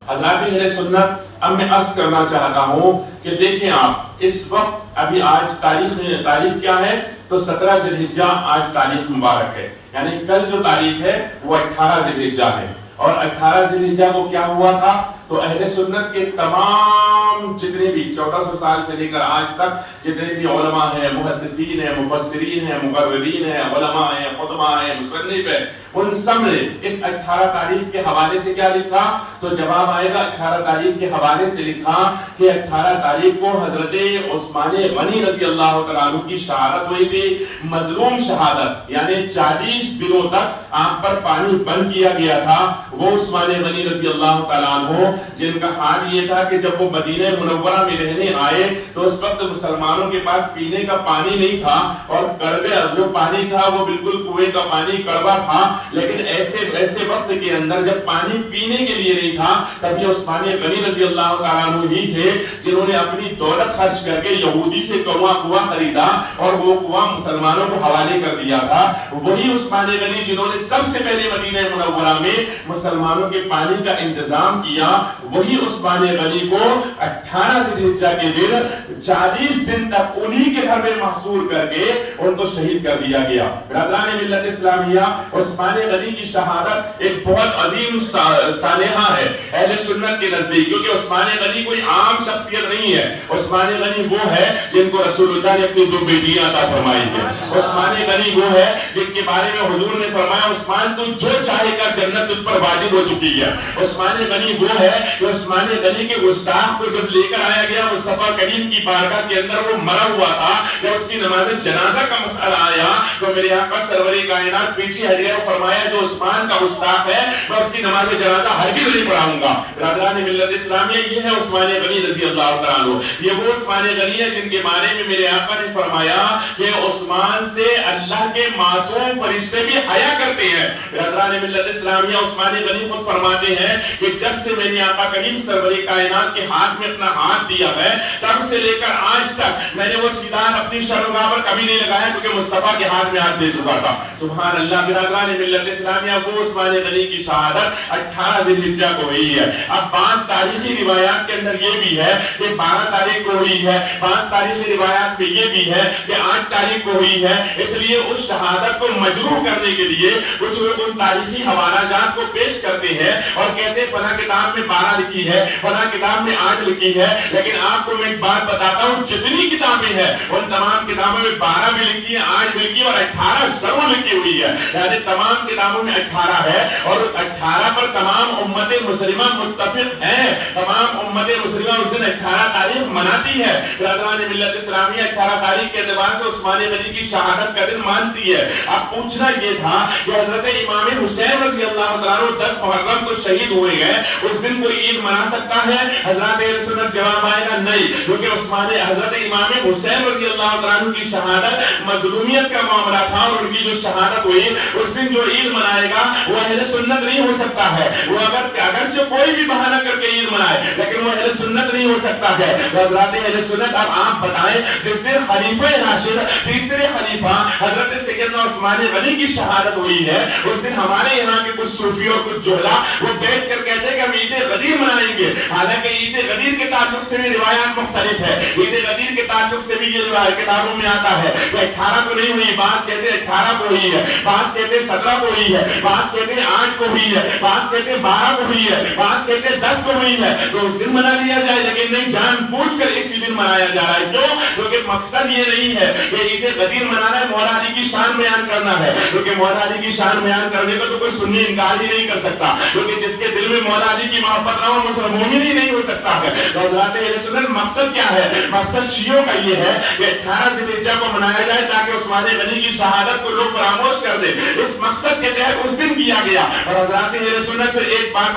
حضرات اہل سنت، اب میں عرض کرنا چاہتا ہوں کہ دیکھیں آپ اس وقت ابھی آج تاریخ کیا ہے؟ تو 17 ذی الحجہ آج تاریخ مبارک ہے، یعنی کل جو تاریخ ہے وہ 18 ذی الحجہ ہے، اور 18 ذی الحجہ کو کیا ہوا تھا؟ تو اہل سنت کے تمام جتنے بھی 1400 سال سے لے کر آج تک جتنے بھی علماء ہیں، محدثین ہیں، مفسرین ہیں، مقررین ہیں، علماء ہیں، خطباء ہیں، مصنف ہیں، ان سب نے اس 18 تاریخ کے حوالے سے کیا لکھا؟ تو جواب آئے گا 18 تاریخ کے حوالے سے لکھا کہ 18 تاریخ کو حضرت عثمان غنی رضی اللہ تعالیٰ عنہ کی شہادت ہوئی تھی، مظلوم شہادت، یعنی 40 دنوں تک آنکھ پر پانی بند کیا گیا تھا۔ وہ عثمان غنی رضی اللہ تعالیٰ عنہ جن کا حال یہ تھا کہ جب وہ مدینہ منورہ میں رہنے آئے تو اس وقت مسلمانوں کے پاس پینے کا پانی نہیں تھا، اور کڑوے جو پانی تھا وہ بالکل کنویں کا پانی کڑوا تھا، لیکن ایسے وقت کے اندر جب پانی پینے کے لیے نہیں تھا تب یہ عثمان غنی رضی اللہ تعالیٰ عنہ ہی تھے جنہوں نے اپنی دولت خرچ کر کے یہودی سے کنواں خریدا اور وہ کنواں مسلمانوں کو حوالے کر دیا تھا۔ وہی عثمان غنی جنہوں نے سب سے پہلے مدینہ منورہ میں مسلمانوں کے پانی کا انتظام کیا، وہی عثمان غنی کو 18 ذی الحجہ کے دن 40 دن تک انہی کے گھر میں محصور کر کے ان کو شہید کر دیا گیا۔ برادران ملت اسلامیہ، عثمان غنی کی شہادت ایک بہت عظیم سانحہ ہے اہل سنت کے نزدیک، کیونکہ عثمان غنی کوئی عام شخصیت نہیں ہے۔ عثمان غنی وہ ہے جن کو رسول اللہ نے اپنی 2 بیٹیاں عطا فرمائی ہیں۔ عثمان غنی وہ ہے جن کے بارے میں حضور نے فرمایا عثمان تو جو چاہے گا جنت تجھ پر واجب ہو چکی ہے۔ عثمان غنی وہ ہے کہ عثمان غنی کے گستاخ کو جب لے کر آیا گیا مصطفیٰ کریم کی بارگاہ کے اندر، وہ مرا ہوا تھا، جب اس کی نماز جنازہ کا مسئلہ آیا تو میرے آقا سرور کائنات پیچھے ہٹ گئے اور فرمایا جو عثمان کا گستاخ ہے میں اس کی نماز جنازہ ہرگز نہیں پڑھاؤں گا۔ برادران ملت اسلامیہ، یہ ہے عثمان غنی رضی اللہ تعالیٰ عنہ، یہ وہ عثمان غنی ہے جن کے بارے میں میرے آقا نے فرمایا کہ عثمان سے اللہ کے معصوم فرشتے بھی حیا کرتے ہیں۔ برادران ملت اسلامیہ، عثمان غنی خود فرماتے ہیں کہ جب سے میں نے آقا کریم سرور کائنات کے ہاتھ میں اپنا ہاتھ دیا ہے تب سے لے کر آج تک میں نے وہ سیدان اپنی شرمگاہ پر کبھی نہیں لگایا کیونکہ مصطفیٰ کے ہاتھ میں ہاتھ دے چکا تھا۔ سبحان اللہ۔ برادران ملت اسلامیہ، وہ عثمان غنی کی شہادت 18 ذی الحجہ کو ہوئی ہے۔ اب بعض تاریخی روایات کے اندر یہ بھی ہے کہ 12 تاریخ کو ہوئی ہے، بعض تاریخی روایات میں یہ بھی ہے کہ 8 تاریخ کو ہوئی ہے۔ اس لیے اس شہادت کو مجروح کرنے کے لیے کچھ لوگ ان تاریخی حوالہ جات کو پیش کرتے ہیں اور کہتے ہیں فلاں کتاب میں 12 لکھی ہے، فلاں کتاب میں 8 لکھی ہے، لیکن آپ کو میں ایک بات بتاتا ہوں، جتنی کتابیں ہیں ان تمام کتابوں میں 12 بھی لکھی ہے، 8 بھی لکھی ہے اور 18 ضرور لکھی ہوئی ہے، یعنی تمام کتابوں میں 18 ہے، اور 18 پر تمام امت مسلمہ متفق ہیں۔ تمام امت مسلمہ اس دن 18 تاریخ مناتی ہے۔ برادران ملت اسلامیہ 18 تاریخ کے اعتبار سے عثمان غنی کی شہادت کا دن مانتی ہے۔ اب پوچھنا یہ تھا کہ حضرت امام حسین رضی اللہ تعالیٰ عنہ 10 محرم کو شہید ہوئے ہیں، اس دن کوئی عید منا سکتا ہے؟ حضرات اہل سنت جواب آئے گا نہیں، کیونکہ حضرت امام حسین رضی اللہ تعالیٰ عنہ کی شہادت مظلومیت کا معاملہ تھا، اور ان کی جو شہادت ہوئی اس دن جو عید منائے گا وہ اہل سنت نہیں ہو سکتا ہے۔ وہ اگرچہ کوئی بھی بہانہ کر کے عید منائے لیکن وہ اہل سنت نہیں ہو سکتا ہے۔ حضرات اہل سنت، اب آپ بتائیں جس دن خلیفہ راشد تیسرے خلیفہ حضرت سیدنا عثمان غنی کی شہادت ہوئی ہے، اس دن ہمارے یہاں کے کچھ صوفی اور کچھ جہلا وہ بیٹھ کر کہتے ہیں کہ ہم عید غدیر منائیں گے، حالانکہ عید غدیر کے تعلق سے بھی روایات مختلف ہے۔ عید غدیر کے تعلق سے بھی یہ روایت کتابوں میں آتا ہے کہ 18 کو نہیں ہوئی، بعض کہتے ہیں 18 کو ہوئی ہے، بعض کہتے ہیں 17 کو ہوئی ہے، بعض کہتے ہیں 8 کو ہوئی ہے، بعض کہتے ہیں 12 کو ہوئی ہے، بعض کہتے ہیں 10 کو ہوئی ہے، تو اس دن منا لیا جائے، لیکن نہیں، جان بوجھ کر اسی دن منایا جا رہا ہے۔ کیوں؟ کیونکہ مقصد یہ نہیں ہے کہ عید غدیر منانا ہے مولا علی کی شان بیان کرنا ہے، کیونکہ مولا علی کی شان بیان کرنے کا تو کوئی سنی انکار ہی نہیں کر سکتا، کیونکہ جس کے دل میں مولا علی کی محبت نہ ہو مسلم مومن ہی نہیں ہو سکتا ہے۔ حضرات اہل سنت، مقصد کیا ہے؟ مقصد شیعوں کا یہ ہے کہ 18 ذی الحجہ کو منایا جائے تاکہ عثمان غنی کی شہادت کو لوگ فراموش کر دیں، اس مقصد کے تحت اس دن کیا گیا۔ اور حضرات اہل سنت، پھر ایک بات